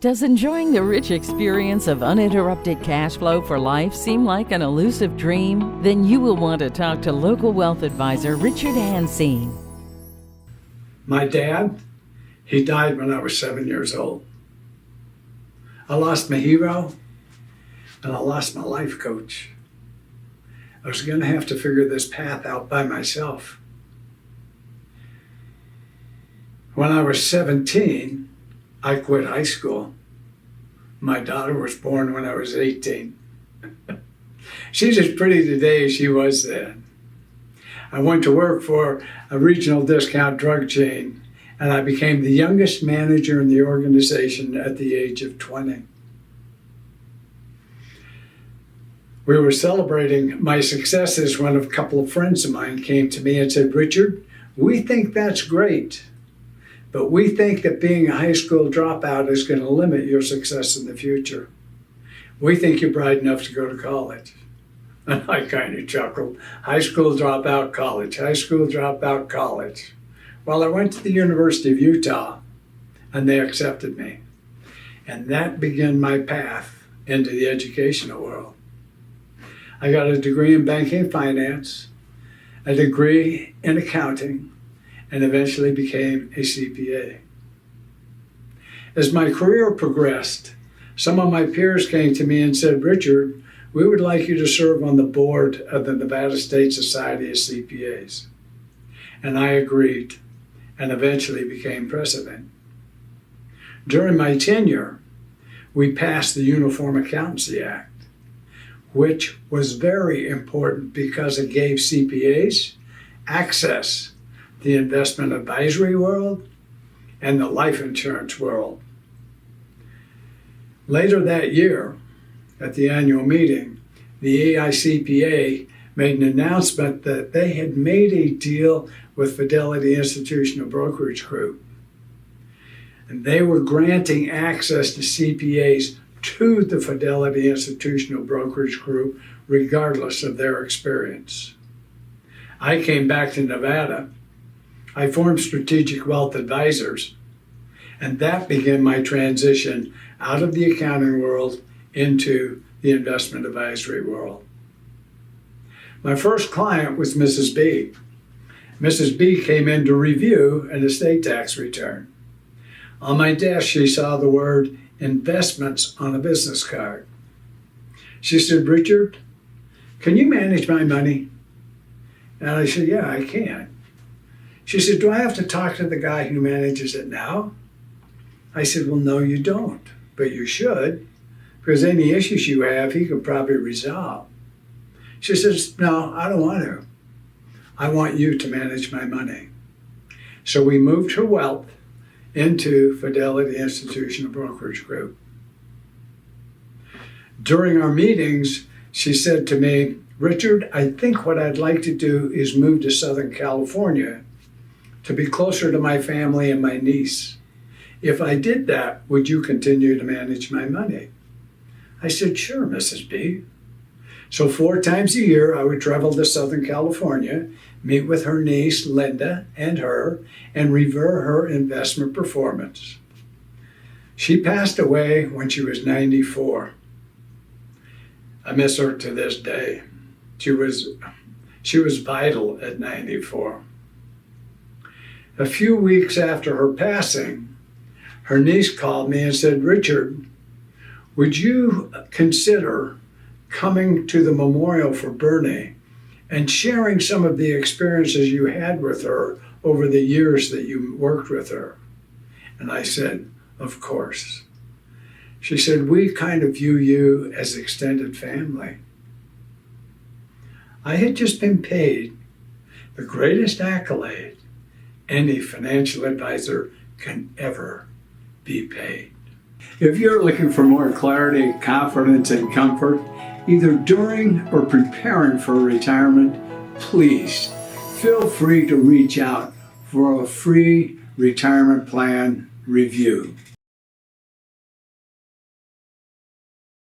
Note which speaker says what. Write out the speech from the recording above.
Speaker 1: Does enjoying the rich experience of uninterrupted cash flow for life seem like an elusive dream? Then you will want to talk to local wealth advisor Richard Hansine.
Speaker 2: My dad, he died when I was 7 years old. I lost my hero, and I lost my life coach. I was going to have to figure this path out by myself. When I was 17, I quit high school. My daughter was born when I was 18. She's as pretty today as she was then. I went to work for a regional discount drug chain, and I became the youngest manager in the organization at the age of 20. We were celebrating my successes when a couple of friends of mine came to me and said, "Richard, we think that's great, but we think that being a high school dropout is going to limit your success in the future. We think you're bright enough to go to college." And I kind of chuckled. High school dropout, college. High school dropout, college. Well, I went to the University of Utah, and they accepted me. And that began my path into the educational world. I got a degree in banking and finance, a degree in accounting, and eventually became a CPA. As my career progressed, some of my peers came to me and said, "Richard, we would like you to serve on the board of the Nevada State Society of CPAs." And I agreed, and eventually became president. During my tenure, we passed the Uniform Accountancy Act, which was very important because it gave CPAs access to the investment advisory world and the life insurance world. Later that year, at the annual meeting, the AICPA made an announcement that they had made a deal with Fidelity Institutional Brokerage Group. And they were granting access to CPAs to the Fidelity Institutional Brokerage Group, regardless of their experience. I came back to Nevada. I formed Strategic Wealth Advisors, and that began my transition out of the accounting world into the investment advisory world. My first client was Mrs. B. Mrs. B came in to review an estate tax return. On my desk, she saw the word investments on a business card. She said, "Richard, can you manage my money?" And I said, "Yeah, I can." She said, "Do I have to talk to the guy who manages it now?" I said, "Well, no, you don't, but you should, because any issues you have, he could probably resolve." She says, "No, I don't want to. I want you to manage my money." So we moved her wealth into Fidelity Institutional Brokerage Group. During our meetings, she said to me, "Richard, I think what I'd like to do is move to Southern California to be closer to my family and my niece. If I did that, would you continue to manage my money?" I said, "Sure, Mrs. B." So 4 times a year, I would travel to Southern California, meet with her niece, Linda, and her, and review her investment performance. She passed away when she was 94. I miss her to this day. She was vital at 94. A few weeks after her passing, her niece called me and said, "Richard, would you consider coming to the memorial for Bernie and sharing some of the experiences you had with her over the years that you worked with her?" And I said, "Of course." She said, "We kind of view you as extended family." I had just been paid the greatest accolade any financial advisor can ever be paid. If you're looking for more clarity, confidence, and comfort, either during or preparing for retirement, please feel free to reach out for a free retirement plan review.